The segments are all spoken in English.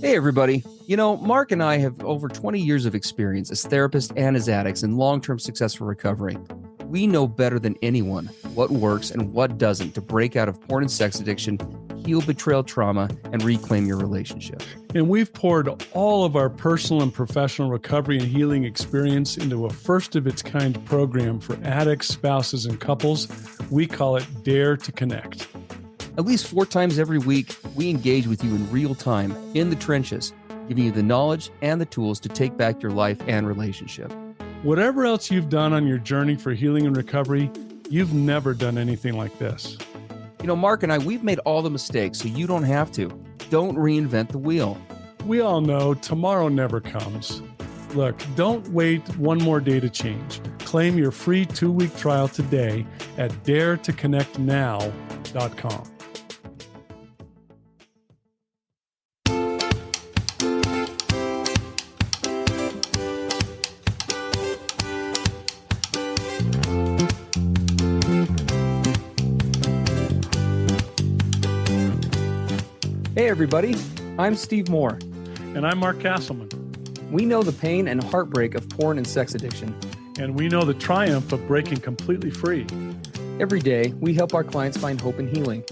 Hey, everybody. Mark and I have over 20 years of experience as therapists and as addicts in long-term successful recovery. We know better than anyone what works and what doesn't to break out of porn and sex addiction, heal betrayal trauma, and reclaim your relationship. And we've poured all of our personal and professional recovery and healing experience into a first-of-its-kind program for addicts, spouses, and couples. We call it Dare to Connect. At least 4 times every week, we engage with you in real time, in the trenches, giving you the knowledge and the tools to take back your life and relationship. Whatever else you've done on your journey for healing and recovery, you've never done anything like this. Mark and I, we've made all the mistakes, so you don't have to. Don't reinvent the wheel. We all know tomorrow never comes. Look, don't wait one more day to change. Claim your free 2-week trial today at daretoconnectnow.com. Hey everybody, I'm Steve Moore. And I'm Mark Castleman. We know the pain and heartbreak of porn and sex addiction. And we know the triumph of breaking completely free. Every day, we help our clients find hope and healing.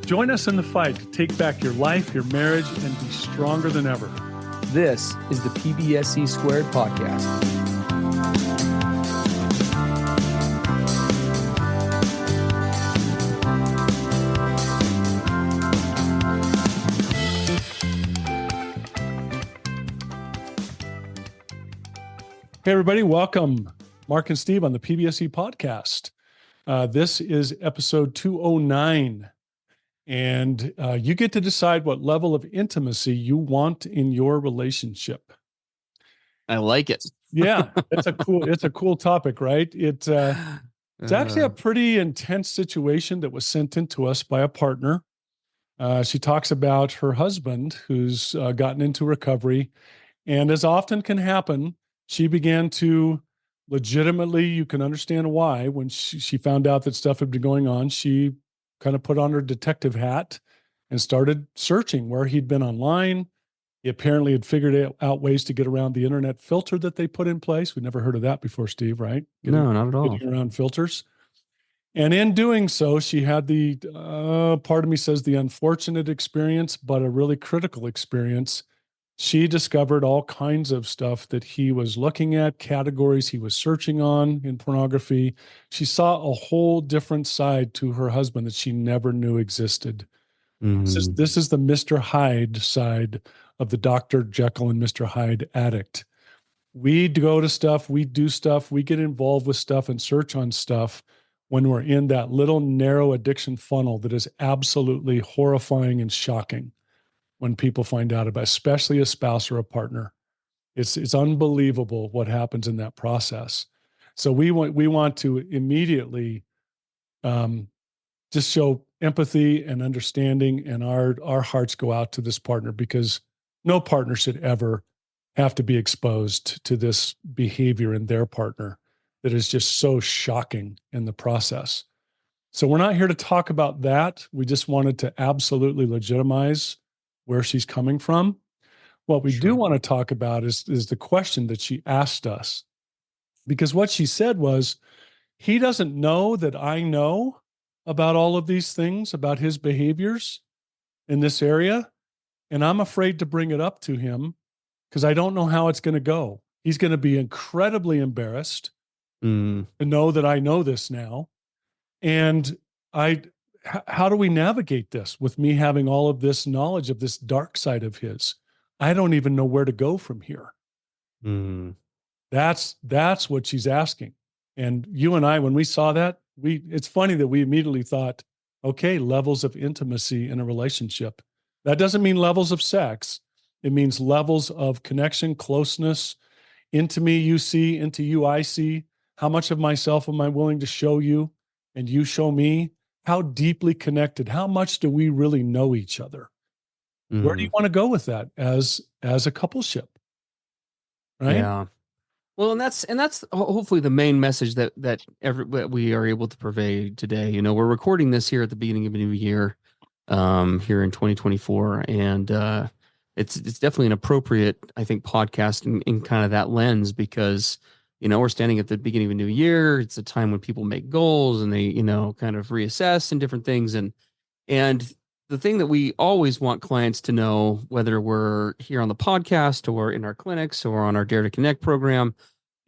Join us in the fight to take back your life, your marriage, and be stronger than ever. This is the PBSC Squared podcast. Hey, everybody. Welcome. Mark and Steve on the PBSC podcast. This is episode 209. And you get to decide what level of intimacy you want in your relationship. I like it. Yeah, it's a cool topic, right? It's actually a pretty intense situation that was sent in to us by a partner. She talks about her husband who's gotten into recovery. And as often can happen, she began to legitimately, you can understand why, when she found out that stuff had been going on, she kind of put on her detective hat and started searching where he'd been online. He apparently had figured out ways to get around the internet filter that they put in place. We never heard of that before, Steve, right? No, not at all. Getting around filters. And in doing so, she had the, part of me says the unfortunate experience, but a really critical experience. She discovered all kinds of stuff that he was looking at, categories he was searching on in pornography. She saw a whole different side to her husband that she never knew existed. Mm-hmm. This is the Mr. Hyde side of the Dr. Jekyll and Mr. Hyde addict. We go to stuff, we do stuff, we get involved with stuff and search on stuff when we're in that little narrow addiction funnel that is absolutely horrifying and shocking. When people find out about, especially a spouse or a partner, it's unbelievable what happens in that process. So we want to immediately just show empathy and understanding, and our hearts go out to this partner because no partner should ever have to be exposed to this behavior in their partner that is just so shocking in the process. So we're not here to talk about that. We just wanted to absolutely legitimize where she's coming from. What we do want to talk about is the question that she asked us. Because what she said was, he doesn't know that I know about all of these things, about his behaviors in this area. And I'm afraid to bring it up to him because I don't know how it's going to go. He's going to be incredibly embarrassed to know that I know this now. And how do we navigate this with me having all of this knowledge of this dark side of his? I don't even know where to go from here. That's what she's asking. And you and I, when we saw that, it's funny that we immediately thought, okay, levels of intimacy in a relationship. That doesn't mean levels of sex. It means levels of connection, closeness, into me you see, into you I see. How much of myself am I willing to show you and you show me? How deeply connected, how much do we really know each other? Where do you want to go with that as a coupleship? Right? Yeah. Well, and that's hopefully the main message that we are able to purvey today. We're recording this here at the beginning of a new year, here in 2024, and it's definitely an appropriate, I think, podcast in kind of that lens because, we're standing at the beginning of a new year. It's a time when people make goals and they, kind of reassess and different things. And the thing that we always want clients to know, whether we're here on the podcast or in our clinics or on our Dare to Connect program,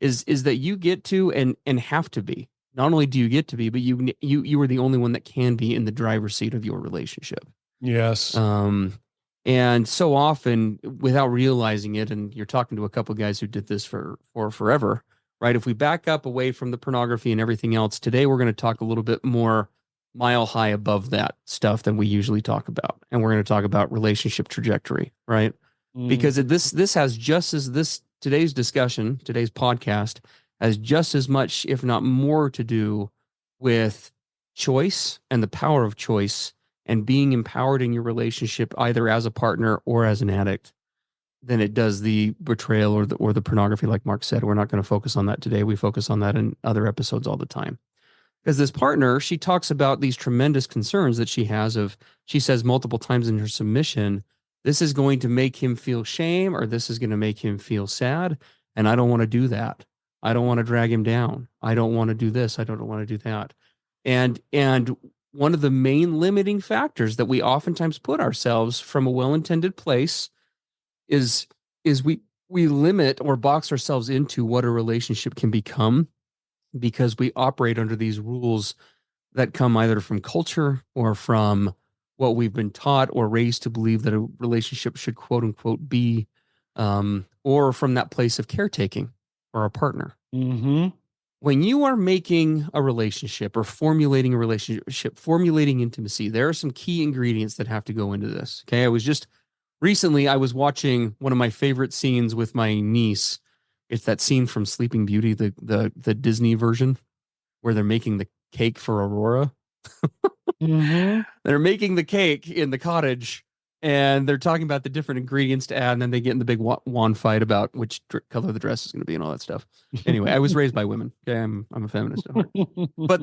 is that you get to and have to be. Not only do you get to be, but you are the only one that can be in the driver's seat of your relationship. Yes. And so often, without realizing it, and you're talking to a couple of guys who did this for forever, right? If we back up away from the pornography and everything else, today we're going to talk a little bit more mile high above that stuff than we usually talk about, and we're going to talk about relationship trajectory, right? Because this has just as this today's discussion, today's podcast has just as much, if not more, to do with choice and the power of choice and being empowered in your relationship, either as a partner or as an addict, than it does the betrayal or the pornography. Like Mark said, we're not going to focus on that today. We focus on that in other episodes all the time. Because this partner, she talks about these tremendous concerns that she has she says multiple times in her submission, this is going to make him feel shame or this is going to make him feel sad. And I don't want to do that. I don't want to drag him down. I don't want to do this. I don't want to do that. And one of the main limiting factors that we oftentimes put ourselves from a well-intended place is we limit or box ourselves into what a relationship can become because we operate under these rules that come either from culture or from what we've been taught or raised to believe that a relationship should quote unquote be, or from that place of caretaking for our partner. Mm-hmm. When you are making a relationship or formulating a relationship, formulating intimacy, there are some key ingredients that have to go into this. Okay. Recently I was watching one of my favorite scenes with my niece. It's that scene from Sleeping Beauty, the Disney version where they're making the cake for Aurora. Mm-hmm. They're making the cake in the cottage and they're talking about the different ingredients to add. And then they get in the big wand fight about which color the dress is going to be and all that stuff. Anyway, I was raised by women. Okay. I'm a feminist at heart. But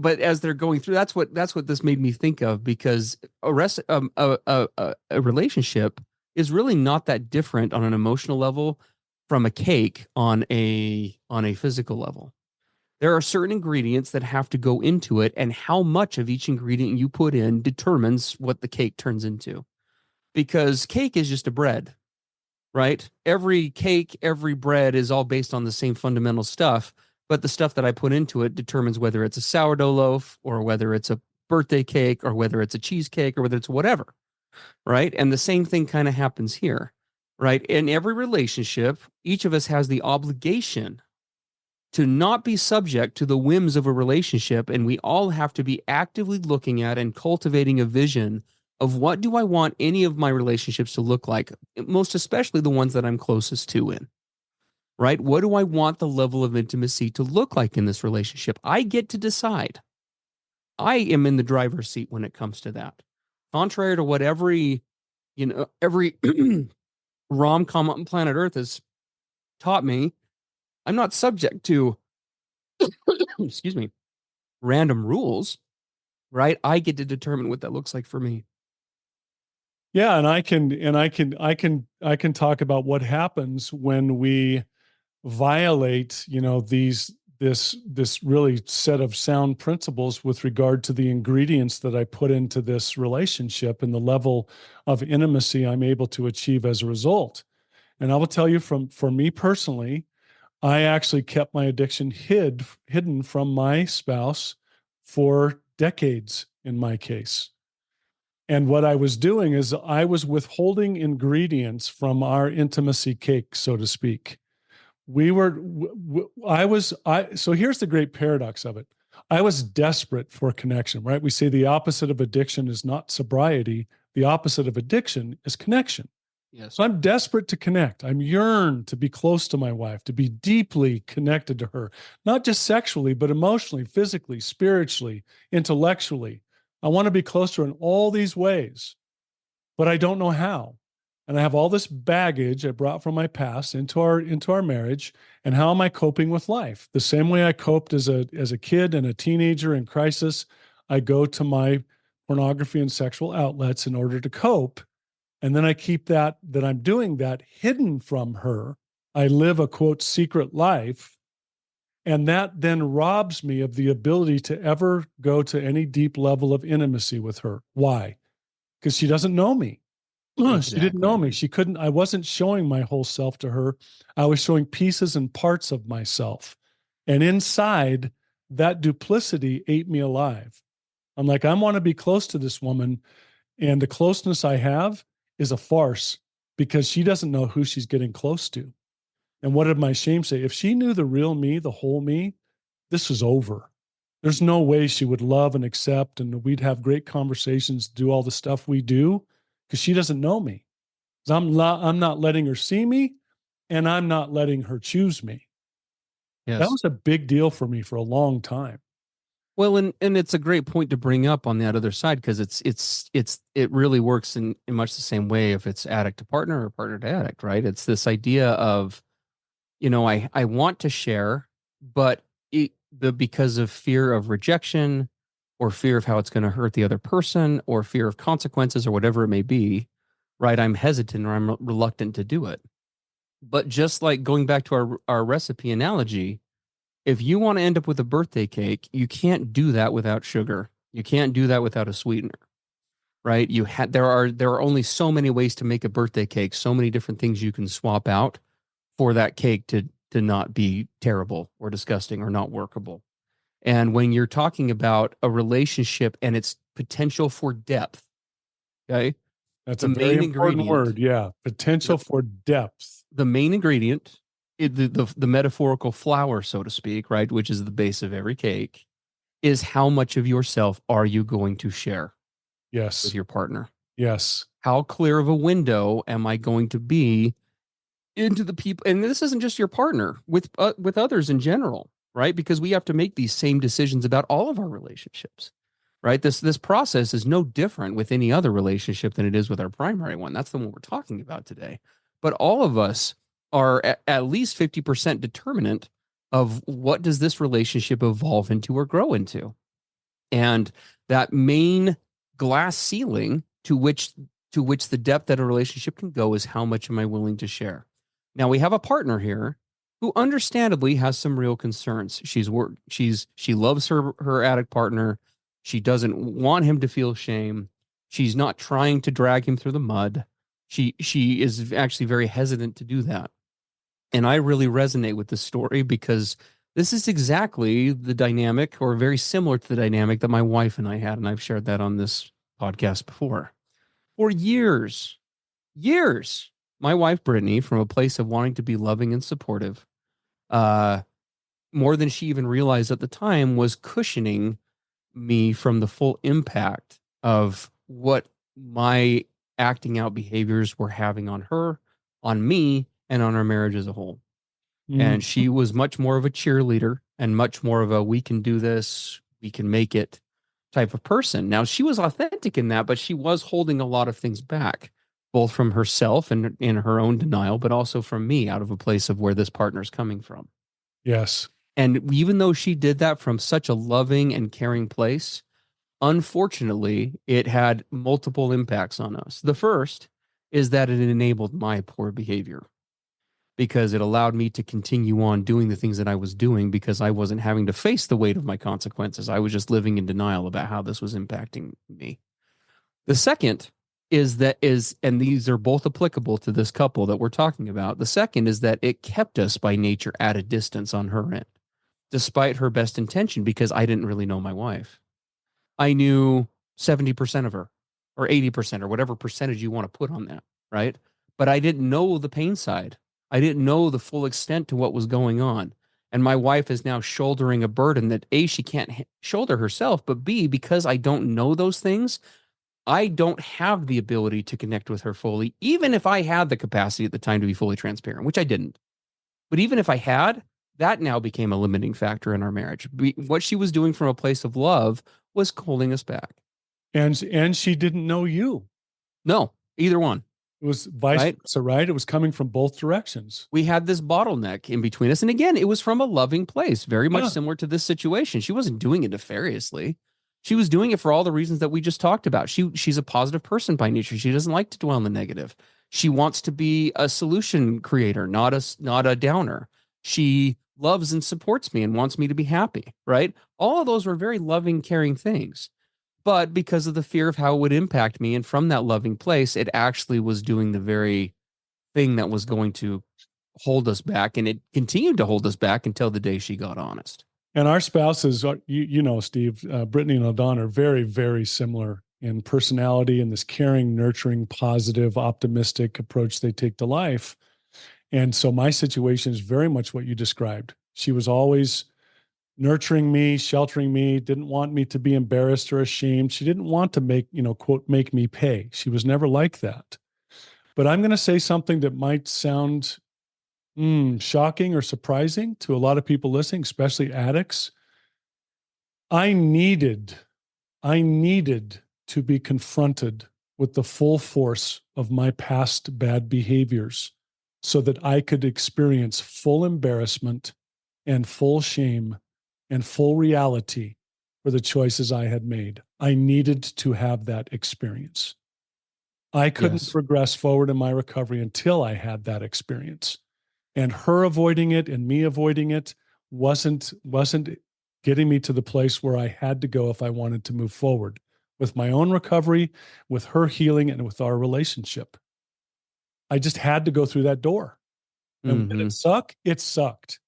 but as they're going through, that's what this made me think of, because a relationship is really not that different on an emotional level from a cake on a physical level. There are certain ingredients that have to go into it, and how much of each ingredient you put in determines what the cake turns into. Because cake is just a bread, right? Every cake, every bread is all based on the same fundamental stuff, but the stuff that I put into it determines whether it's a sourdough loaf or whether it's a birthday cake or whether it's a cheesecake or whether it's whatever, right? And the same thing kind of happens here, right? In every relationship, each of us has the obligation to not be subject to the whims of a relationship. And we all have to be actively looking at and cultivating a vision of what do I want any of my relationships to look like, most especially the ones that I'm closest to in, right? What do I want the level of intimacy to look like in this relationship? I get to decide. I am in the driver's seat when it comes to that. Contrary to what every rom-com on planet Earth has taught me, I'm not subject to excuse me, random rules, right? I get to determine what that looks like for me. Yeah, and I can talk about what happens when we violate, this really set of sound principles with regard to the ingredients that I put into this relationship and the level of intimacy I'm able to achieve as a result. And I will tell you for me personally, I actually kept my addiction hidden from my spouse for decades in my case. And what I was doing is I was withholding ingredients from our intimacy cake, so to speak. So here's the great paradox of it. I was desperate for connection, right? We say the opposite of addiction is not sobriety. The opposite of addiction is connection. Yes. So I'm desperate to connect. I'm yearned to be close to my wife, to be deeply connected to her, not just sexually, but emotionally, physically, spiritually, intellectually. I want to be close to her in all these ways, but I don't know how. And I have all this baggage I brought from my past into our marriage. And how am I coping with life? The same way I coped as a kid and a teenager in crisis, I go to my pornography and sexual outlets in order to cope. And then I keep that I'm doing that hidden from her. I live a quote secret life. And that then robs me of the ability to ever go to any deep level of intimacy with her. Why? Because she doesn't know me. She didn't know me. She couldn't, I wasn't showing my whole self to her. I was showing pieces and parts of myself. And inside, that duplicity ate me alive. I'm like, I want to be close to this woman. And the closeness I have is a farce because she doesn't know who she's getting close to. And what did my shame say? If she knew the real me, the whole me, this was over. There's no way she would love and accept, and we'd have great conversations, do all the stuff we do, because she doesn't know me. I'm not letting her see me, and I'm not letting her choose me. Yes. That was a big deal for me for a long time. Well, and it's a great point to bring up on that other side, because it really works in much the same way if it's addict to partner or partner to addict, right? It's this idea of, I want to share, but because of fear of rejection or fear of how it's going to hurt the other person or fear of consequences or whatever it may be, right? I'm hesitant or I'm reluctant to do it. But just like going back to our recipe analogy, if you want to end up with a birthday cake, you can't do that without sugar. You can't do that without a sweetener, right? There are only so many ways to make a birthday cake, so many different things you can swap out for that cake to not be terrible or disgusting or not workable. And when you're talking about a relationship and its potential for depth, okay? That's a very important word. Yeah. Potential for depth. The main ingredient, the metaphorical flour, so to speak, right, which is the base of every cake, is how much of yourself are you going to share with your partner? Yes. How clear of a window am I going to be into the people? And this isn't just your partner, with others in general, right? Because we have to make these same decisions about all of our relationships, right? This process is no different with any other relationship than it is with our primary one. That's the one we're talking about today. But all of us are at least 50% determinant of what does this relationship evolve into or grow into. And that main glass ceiling to which the depth that a relationship can go is how much am I willing to share. Now we have a partner here who understandably has some real concerns. She loves her addict partner. She doesn't want him to feel shame. She's not trying to drag him through the mud. She is actually very hesitant to do that. And I really resonate with this story because this is exactly the dynamic, or very similar to the dynamic, that my wife and I had, and I've shared that on this podcast before. For years, my wife, Brittany, from a place of wanting to be loving and supportive, more than she even realized at the time, was cushioning me from the full impact of what my acting out behaviors were having on her, on me, and on our marriage as a whole. And she was much more of a cheerleader and much more of a, we can do this, we can make it type of person. Now, she was authentic in that, but she was holding a lot of things back, both from herself and in her own denial, but also from me, out of a place of where this partner's coming from. Yes. And even though she did that from such a loving and caring place, unfortunately, it had multiple impacts on us. The first is that it enabled my poor behavior, because it allowed me to continue on doing the things that I was doing because I wasn't having to face the weight of my consequences. I was just living in denial about how this was impacting me. The second and these are both applicable to this couple that we're talking about. The second is that it kept us by nature at a distance on her end, despite her best intention, because I didn't really know my wife. I knew 70% of her, or 80%, or whatever percentage you want to put on that, right? But I didn't know the pain side. I didn't know the full extent to what was going on. And my wife is now shouldering a burden that A, she can't shoulder herself, but B, because I don't know those things, I don't have the ability to connect with her fully, even if I had the capacity at the time to be fully transparent, which I didn't. But even if I had, that now became a limiting factor in our marriage. What she was doing from a place of love was holding us back. And she didn't know you. No, either one. It was vice versa, right? It was coming from both directions. We had this bottleneck in between us. And again, it was from a loving place, very much similar to this situation. She wasn't doing it nefariously. She was doing it for all the reasons that we just talked about. She's a positive person by nature. She doesn't like to dwell on the negative. She wants to be a solution creator, not a downer. She loves and supports me and wants me to be happy, right? All of those were very loving, caring things. But because of the fear of how it would impact me, and from that loving place, it actually was doing the very thing that was going to hold us back, and it continued to hold us back until the day she got honest. And our spouses, Steve, Brittany and O'Donnell are very, very similar in personality and this caring, nurturing, positive, optimistic approach they take to life. And so my situation is very much what you described. She was always nurturing me, sheltering me, didn't want me to be embarrassed or ashamed. She didn't want to quote, make me pay. She was never like that. But I'm going to say something that might sound shocking or surprising to a lot of people listening, especially addicts. I needed to be confronted with the full force of my past bad behaviors so that I could experience full embarrassment and full shame and full reality for the choices I had made. I needed to have that experience. I couldn't Yes. progress forward in my recovery until I had that experience. And her avoiding it and me avoiding it wasn't getting me to the place where I had to go if I wanted to move forward with my own recovery, with her healing, and with our relationship. I just had to go through that door. And did it suck? It sucked.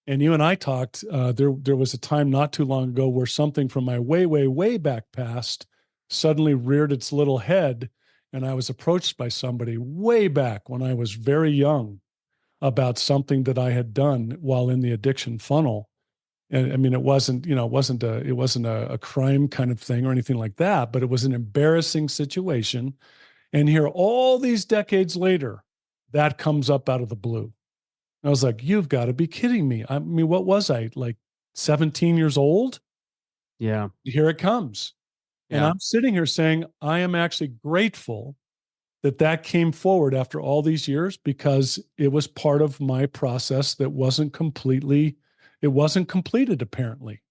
And you and I talked, there was a time not too long ago where something from my way, way, way back past suddenly reared its little head. And I was approached by somebody way back when I was very young about something that I had done while in the addiction funnel. And I mean, it wasn't a crime kind of thing or anything like that, but it was an embarrassing situation. And here, all these decades later, that comes up out of the blue. I was like, you've got to be kidding me. I mean, what was I, like 17 years old? Yeah. Here it comes. And Yeah. I'm sitting here saying, I am actually grateful that came forward after all these years, because it was part of my process that wasn't completed apparently.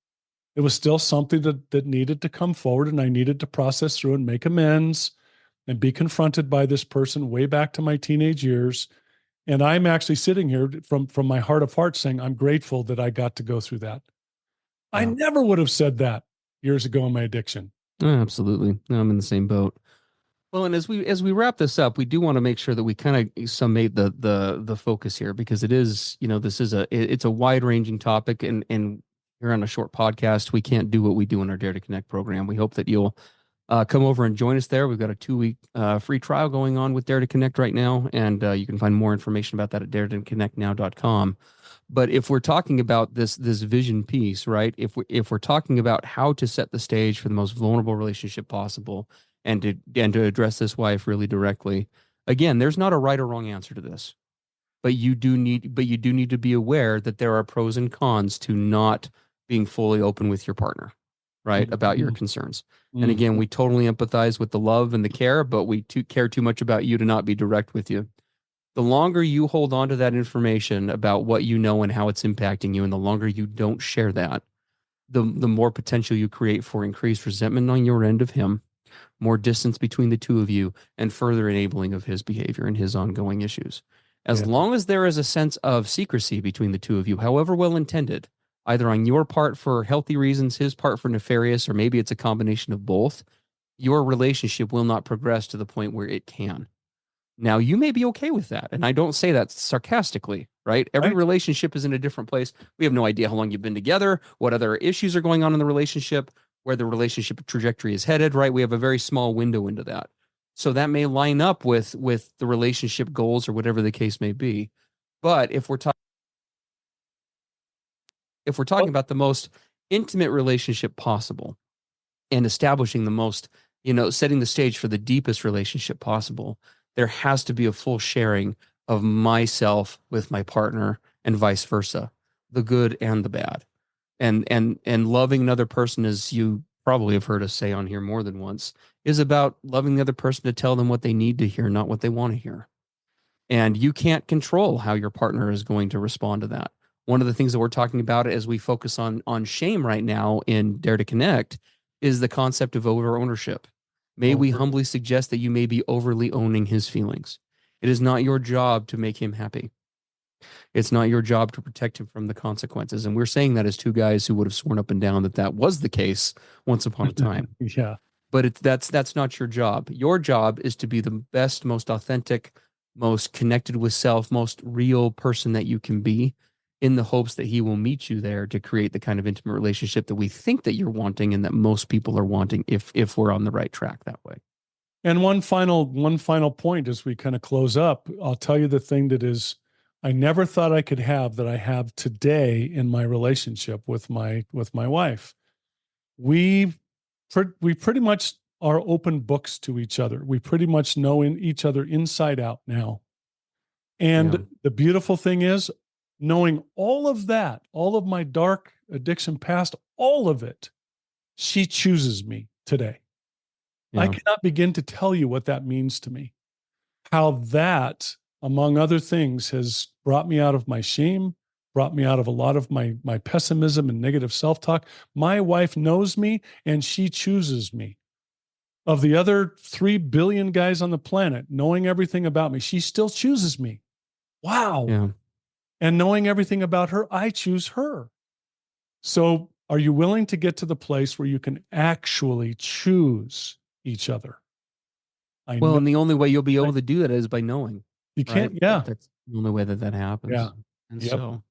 It was still something that needed to come forward, and I needed to process through and make amends and be confronted by this person way back to my teenage years. And I'm actually sitting here from my heart of hearts saying, I'm grateful that I got to go through that. I Yeah. never would have said that years ago in my addiction. Absolutely. I'm in the same boat. Well, and as we wrap this up, we do want to make sure that we kind of summate the focus here, because it is, this is it's a wide ranging topic, and here on a short podcast, we can't do what we do in our Dare to Connect program. We hope that you'll come over and join us there. We've got a 2-week free trial going on with Dare to Connect right now, and you can find more information about that at daretoconnectnow.com. But if we're talking about this vision piece, right? If we're talking about how to set the stage for the most vulnerable relationship possible, and to address this wife really directly, again, there's not a right or wrong answer to this. But you do need to be aware that there are pros and cons to not being fully open with your partner, right? About your concerns. And again, we totally empathize with the love and the care, but we care too much about you to not be direct with you. The longer you hold on to that information about what you know and how it's impacting you, and the longer you don't share that, the more potential you create for increased resentment on your end of him, more distance between the two of you, and further enabling of his behavior and his ongoing issues. As Yeah. long as there is a sense of secrecy between the two of you, however well intended, either on your part for healthy reasons, his part for nefarious, or maybe it's a combination of both, your relationship will not progress to the point where it can. Now, you may be okay with that. And I don't say that sarcastically, right? Every Right. relationship is in a different place. We have no idea how long you've been together, what other issues are going on in the relationship, where the relationship trajectory is headed, right? We have a very small window into that. So that may line up with the relationship goals or whatever the case may be. But if we're talking about the most intimate relationship possible, and establishing the most, setting the stage for the deepest relationship possible, there has to be a full sharing of myself with my partner, and vice versa, the good and the bad. And loving another person, as you probably have heard us say on here more than once, is about loving the other person to tell them what they need to hear, not what they want to hear. And you can't control how your partner is going to respond to that. One of the things that we're talking about as we focus on shame right now in Dare to Connect is the concept of over ownership. May we Over. humbly suggest that you may be overly owning his feelings. It is not your job to make him happy. It's not your job to protect him from the consequences. And we're saying that as two guys who would have sworn up and down that that was the case once upon a time. Yeah. But that's not your job. Your job is to be the best, most authentic, most connected with self, most real person that you can be, in the hopes that he will meet you there to create the kind of intimate relationship that we think that you're wanting and that most people are wanting if we're on the right track that way. And one final point as we kind of close up, I'll tell you the thing that is, I never thought I could have that I have today in my relationship with my wife. We pretty much are open books to each other. We pretty much know each other inside out now. And the beautiful thing is, knowing all of that, all of my dark addiction past, all of it, she chooses me today. I cannot begin to tell you what that means to me. How that, among other things, has brought me out of my shame, brought me out of a lot of my pessimism and negative self-talk. My wife knows me and she chooses me. Of the other 3 billion guys on the planet, knowing everything about me, she still chooses me. Wow. Yeah. And knowing everything about her, I choose her. So are you willing to get to the place where you can actually choose each other? Well, and the only way you'll be able to do that is by knowing. You can't, right? yeah. That's the only way that happens. Yeah. And Yep. so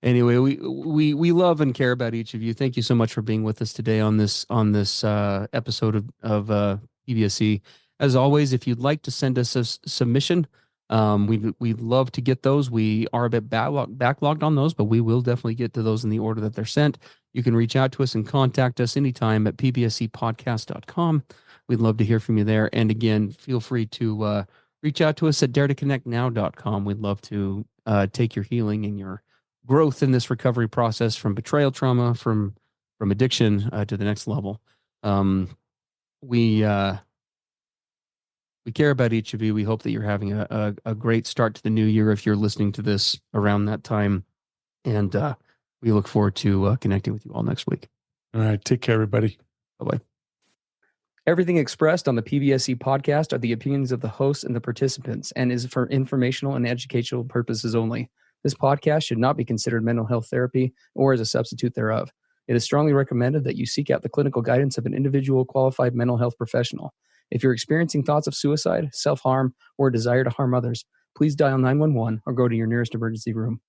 anyway, we love and care about each of you. Thank you so much for being with us today on this episode of PBSC. As always, if you'd like to send us a submission, we'd love to get those. We are a bit backlogged on those, but we will definitely get to those in the order that they're sent. You can reach out to us and contact us anytime at pbscpodcast.com. We'd love to hear from you there. And again, feel free to reach out to us at daretoconnectnow.com. We'd love to take your healing and your growth in this recovery process from betrayal trauma, from addiction to the next level. We care about each of you. We hope that you're having a great start to the new year if you're listening to this around that time. And we look forward to connecting with you all next week. All right. Take care, everybody. Bye-bye. Everything expressed on the PBSC podcast are the opinions of the hosts and the participants and is for informational and educational purposes only. This podcast should not be considered mental health therapy or as a substitute thereof. It is strongly recommended that you seek out the clinical guidance of an individual qualified mental health professional. If you're experiencing thoughts of suicide, self-harm, or a desire to harm others, please dial 911 or go to your nearest emergency room.